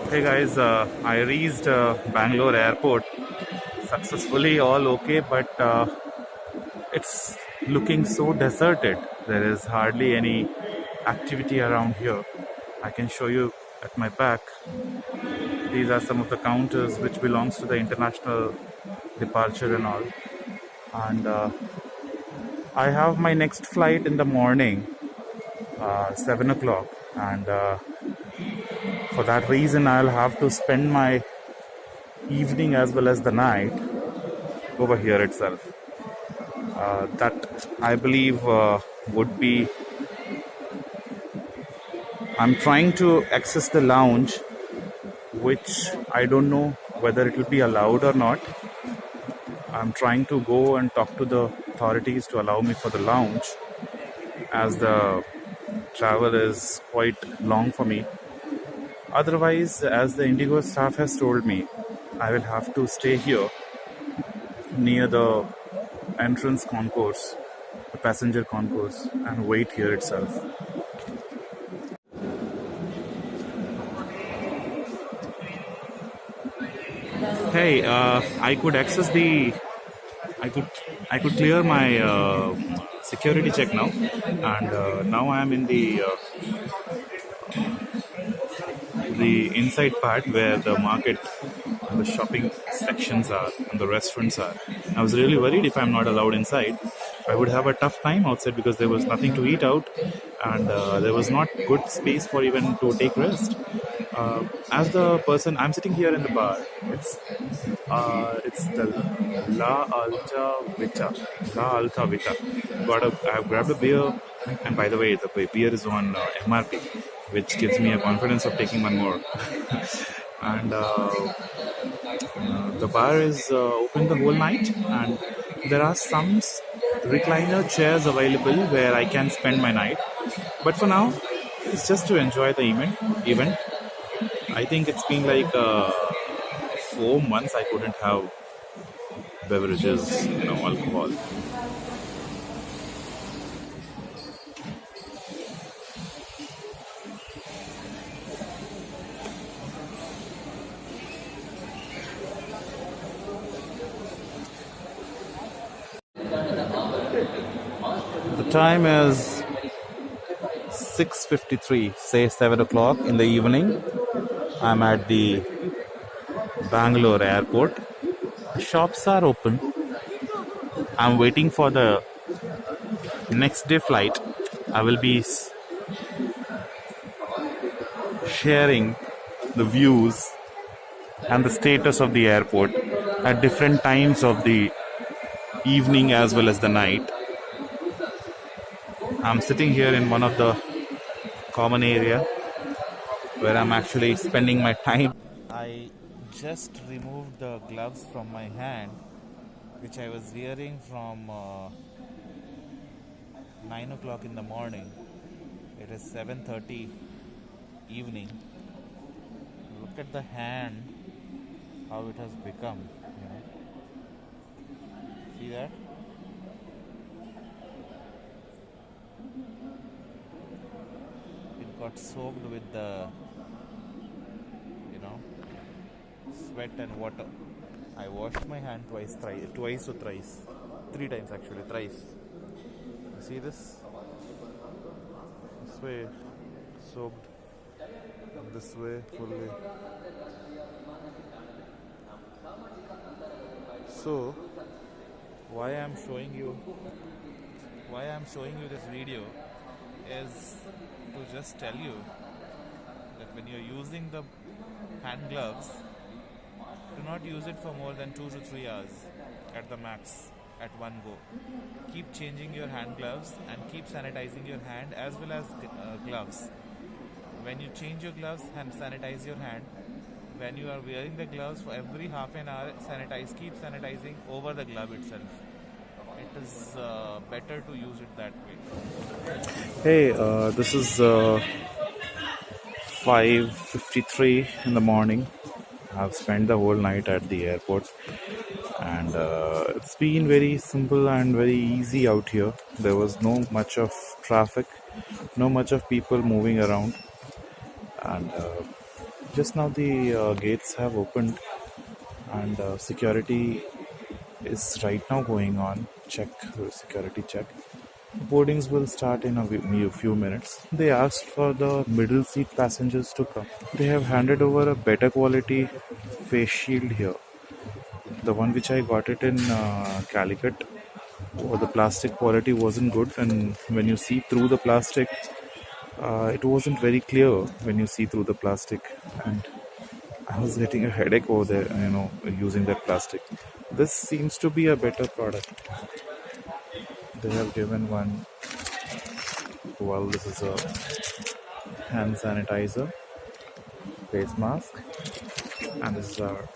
Hey guys, I reached Bangalore airport successfully, all okay, but it's looking so deserted. There is hardly any activity around here. I can show you at my back. These are some of the counters which belongs to the international departure and all. And I have my next flight in the morning, 7 o'clock, and for that reason I'll have to spend my evening as well as the night over here itself. That I believe would be. I'm trying to access the lounge, which I don't know whether it will be allowed or not. I'm trying to go and talk to the authorities to allow me for the lounge, as the travel is quite long for me. Otherwise, as the Indigo staff has told me, I will have to stay here near the entrance concourse, the passenger concourse, and wait here itself. Hey, I could access the. I could clear my security check now, and now I am in the inside part where the market and the shopping sections are and the restaurants are. I was really worried if I'm not allowed inside, I would have a tough time outside because there was nothing to eat out, and there was not good space for even to take rest. As the person, I'm sitting here in the bar. It's the La Alta Vita. La Alta Vita. I've grabbed a beer, and by the way, the beer is on MRP, which gives me a confidence of taking one more. And the bar is open the whole night, and there are some recliner chairs available where I can spend my night. But for now, it's just to enjoy the event. I think it's been like 4 months I couldn't have beverages, alcohol. The time is 6:53, say 7 o'clock in the evening. I'm at the Bangalore airport. The shops are open. I'm waiting for the next day flight. I will be sharing the views and the status of the airport at different times of the evening as well as the night. I'm sitting here in one of the common area where I'm actually spending my time. I just removed the gloves from my hand, which I was wearing from 9 o'clock in the morning. It is 7:30 evening. Look at the hand, how it has become. See that? It got soaked with the sweat and water. I washed my hand twice or thrice. 3 times actually, thrice. You see this? This way soaked, and this way fully. So, why I'm showing you this video is to just tell you that when you're using the hand gloves, do not use it for more than 2 to 3 hours at the max at one go. Keep changing your hand gloves and keep sanitizing your hand as well as gloves. When you change your gloves and sanitize your hand, when you are wearing the gloves, for every half an hour keep sanitizing over the glove itself. It is better to use it that way. Hey, this is 5:53 in the morning. I've spent the whole night at the airport, and it's been very simple and very easy out here. There was no much of traffic, no much of people moving around, and Just now the gates have opened and security is right now going on. Check, security check. Boardings will start in a few minutes. They asked for the middle seat passengers to come. They have handed over a better quality face shield here. The one which I got it in Calicut, the plastic quality wasn't good, and when you see through the plastic, it wasn't very clear when you see through the plastic, and I was getting a headache over there, using that plastic. This seems to be a better product. They have given one. Well, this is a hand sanitizer, face mask, and this is our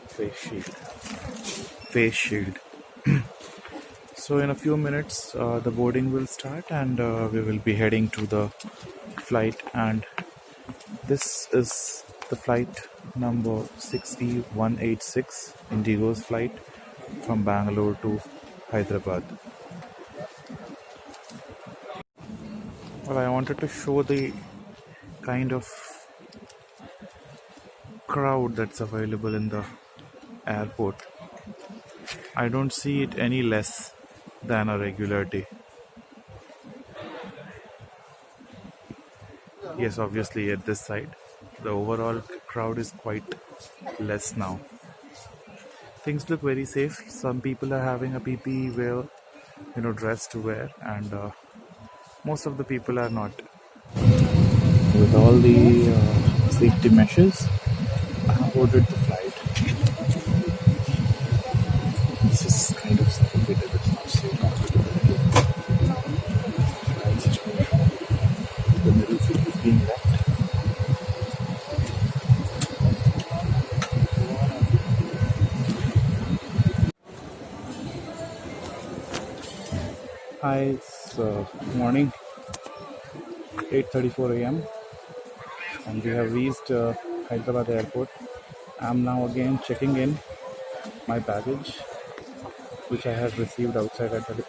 face shield. Face shield. So in a few minutes, the boarding will start, and we will be heading to the flight. And this is the flight number S01E02 Indigo's flight from Bangalore to Hyderabad. Well, I wanted to show the kind of crowd that's available in the airport. I don't see it any less than a regular day. Yes, obviously at this side, the overall crowd is quite less now. Things look very safe. Some people are having a PPE wear, dress to wear, and most of the people are not. With all the safety measures, I have boarded the flight. This is kind of suffocated. It's not so comfortable. Flight situation. The middle seat is being left. Hi, it's morning, 8:34 a.m. and we have reached Hyderabad airport. I'm now again checking in my baggage, which I had received outside at the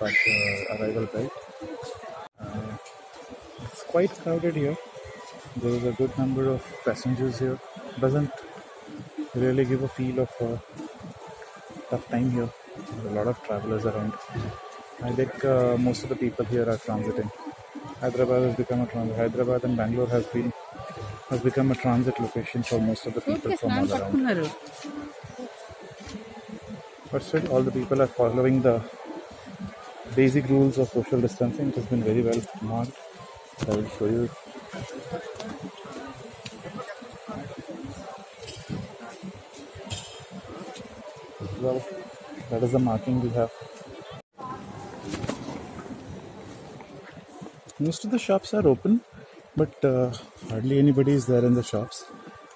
arrival gate. It's quite crowded here. There is a good number of passengers here. Doesn't really give a feel of a tough time here. There are a lot of travelers around. I think most of the people here are transiting. Hyderabad and Bangalore has become a transit location for most of the people from all around. But still, all the people are following the basic rules of social distancing. It has been very well marked. I will show you. Well, that is the marking we have. Most of the shops are open, but hardly anybody is there in the shops.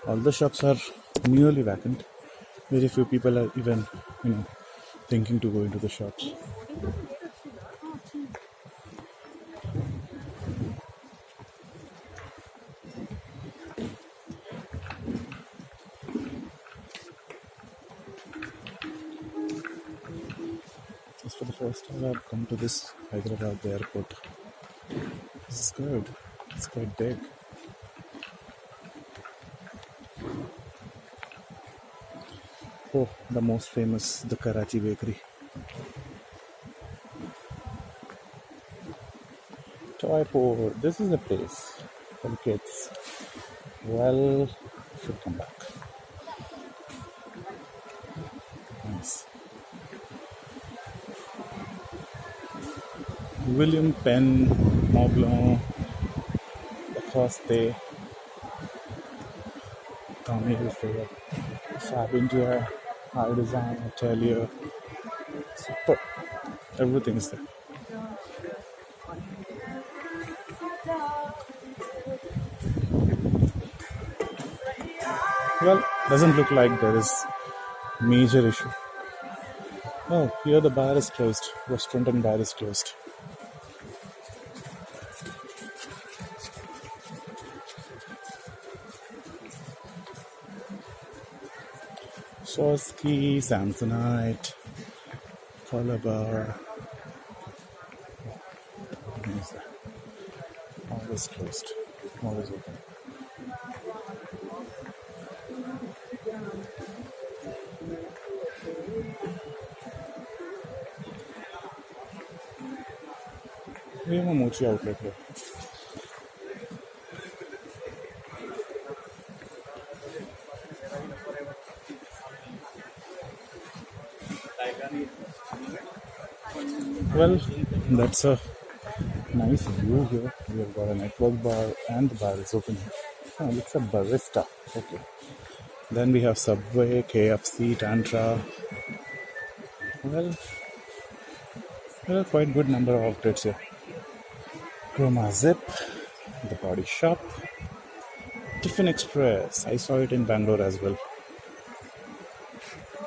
All the shops are nearly vacant. Very few people are even, thinking to go into the shops. Just for the first time I've come to this Hyderabad airport. This is good. It's quite big. Oh, the most famous, the Karachi bakery. Toy port. This is a place for the kids. Well, should come back. Nice. William Penn, Moblin, Lacoste, Tommy Hilfiger, Fab India, High Design, Atelier. Super. Everything is there. Well, doesn't look like there is major issue. Oh, here the bar is closed. Restaurant and bar is closed. Swarovski, Samsonite, Color Bar. What is that? All is closed. All is open. We have a mochi outlet here. Well, that's a nice view here. We have got a network bar and the bar is open. Oh, it's a barista. Okay. Then we have Subway, KFC, Tantra. Well, there are quite good number of outlets here. Chroma Zip, the Body Shop, Tiffin Express. I saw it in Bangalore as well.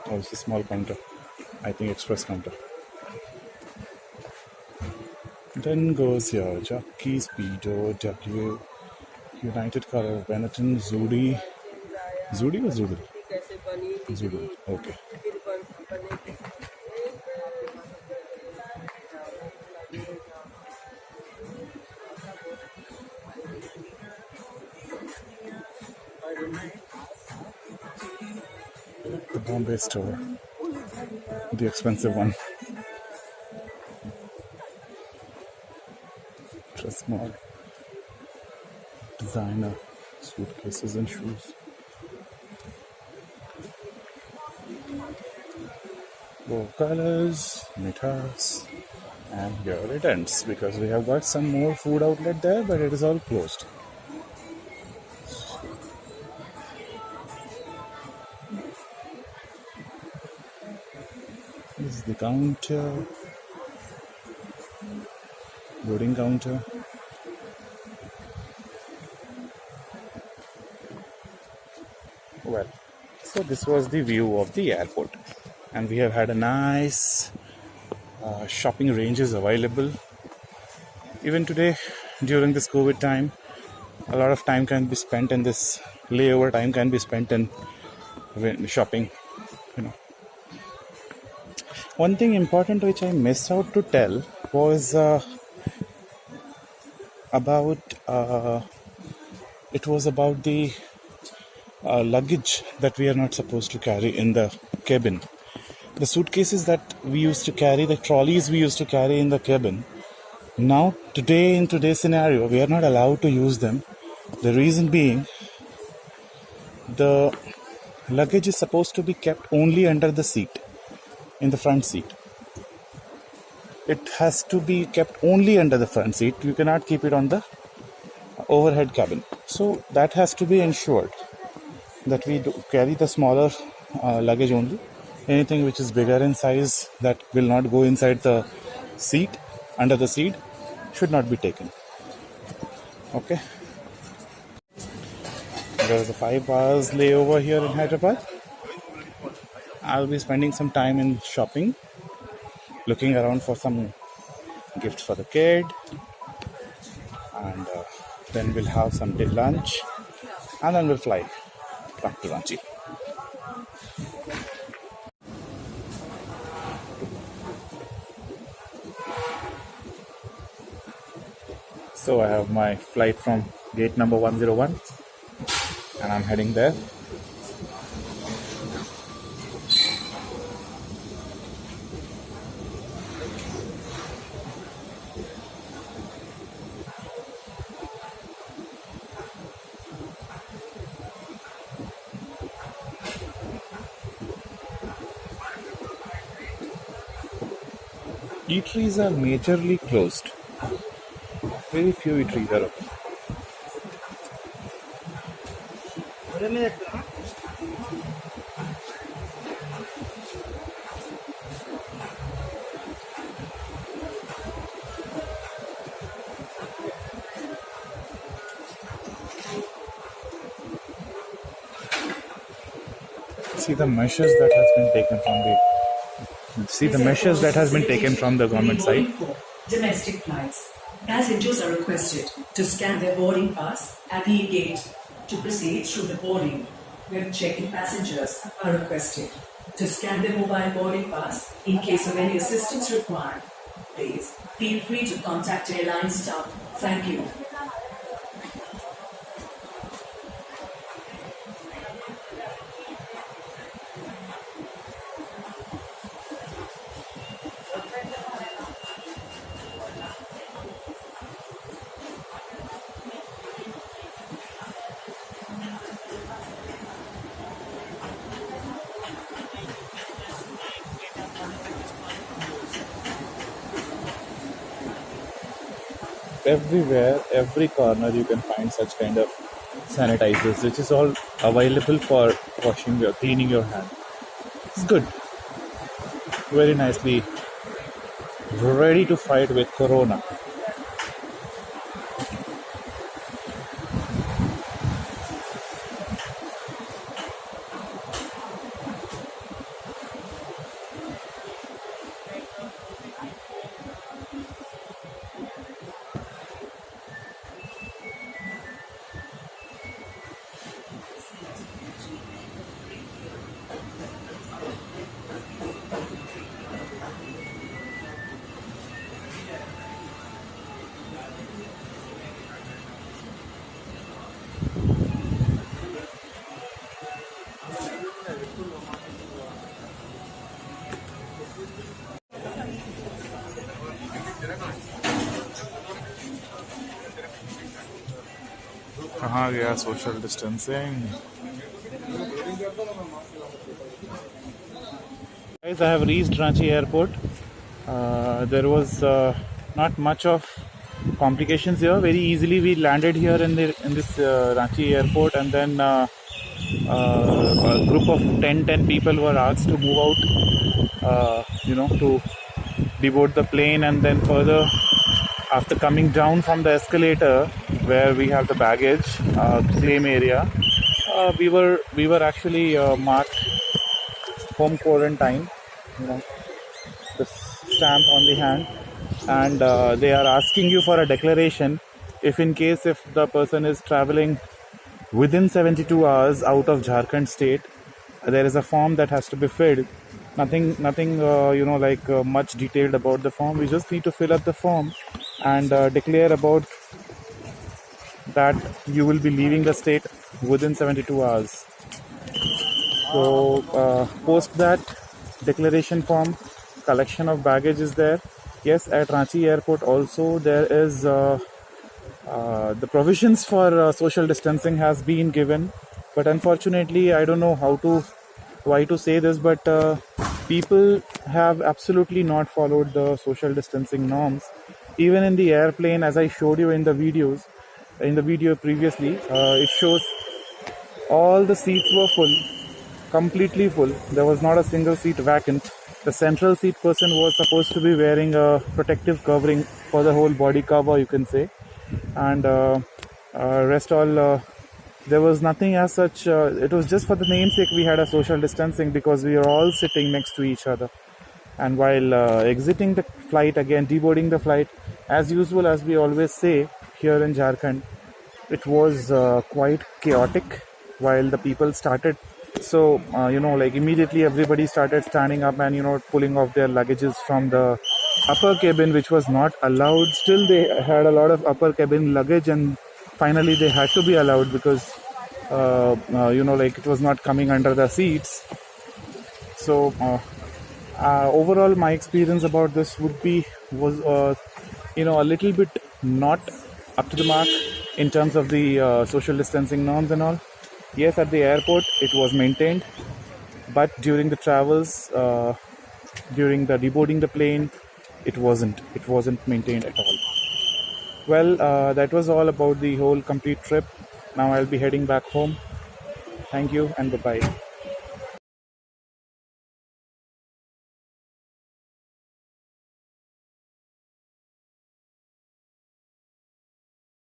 Oh, it's a small counter. I think express counter. Then goes here Jockey, Speedo, W, United Color, Benetton, Zudi. Zudi or Zoodle? Zoodle, okay. The Bombay store, the expensive one. Dress mall, designer, suitcases and shoes. Go colors, mithas, and here it ends because we have got some more food outlet there, but it is all closed. This is the counter, loading counter. Well, so this was the view of the airport, and we have had a nice shopping ranges available. Even today, during this COVID time, a lot of time can be spent in this layover time can be spent in shopping. One thing important which I missed out to tell was about the luggage that we are not supposed to carry in the cabin. The suitcases that we used to carry, the trolleys we used to carry in the cabin, now in today's scenario, we are not allowed to use them. The reason being, the luggage is supposed to be kept only under the seat, in the front seat. It has to be kept only under the front seat. You cannot keep it on the overhead cabin. So that has to be ensured that we carry the smaller luggage only. Anything which is bigger in size that will not go inside the seat, under the seat, should not be taken. Okay. There is a 5 hours layover here in Hyderabad. I'll be spending some time in shopping, looking around for some gifts for the kid, and then we'll have some lunch, and then we'll fly back to Ranchi. So I have my flight from gate number 101, and I'm heading there. Eateries are majorly closed. Very few eateries are open. See the measures that has been taken from the government side. Domestic flights. Passengers are requested to scan their boarding pass at the gate to proceed through the boarding. When check-in passengers are requested to scan their mobile boarding pass in case of any assistance required. Please feel free to contact airline staff. Thank you. everywhere, every corner you can find such kind of sanitizers, which is all available for washing your, cleaning your hand. It's good, very nicely ready to fight with Corona. कहाँ गया social distancing? Guys, I have reached Ranchi airport. There was not much of complications here. Very easily we landed here in this Ranchi airport, and then a group of 10 people were asked to move out, to deboard the plane, and then further, after coming down from the escalator where we have the baggage claim area, we were actually marked home quarantine, the stamp on the hand, and they are asking you for a declaration if the person is traveling within 72 hours out of Jharkhand state. There is a form that has to be filled. Nothing much detailed about the form. We just need to fill up the form and declare about that you will be leaving the state within 72 hours. So post that declaration form, collection of baggage is there. Yes, at Ranchi airport also there is the provisions for social distancing has been given, but unfortunately I don't know why to say this, but people have absolutely not followed the social distancing norms. Even in the airplane, as I showed you in the video previously, it shows all the seats were full, completely full. There was not a single seat vacant. The central seat person was supposed to be wearing a protective covering for the whole body cover, you can say, and rest all there was nothing as such. It was just for the namesake we had a social distancing, because we are all sitting next to each other. And while exiting the flight, again deboarding the flight, as usual, as we always say here in Jharkhand, it was quite chaotic while the people started. So immediately everybody started standing up and pulling off their luggages from the upper cabin, which was not allowed. Still they had a lot of upper cabin luggage, and finally they had to be allowed because it was not coming under the seats. So overall my experience about this was a little bit not up to the mark in terms of the social distancing norms and all. Yes, at the airport it was maintained, but during the travels, during the deboarding the plane, it wasn't maintained at all. Well, that was all about the whole complete trip. Now I'll be heading back home. Thank you and bye-bye.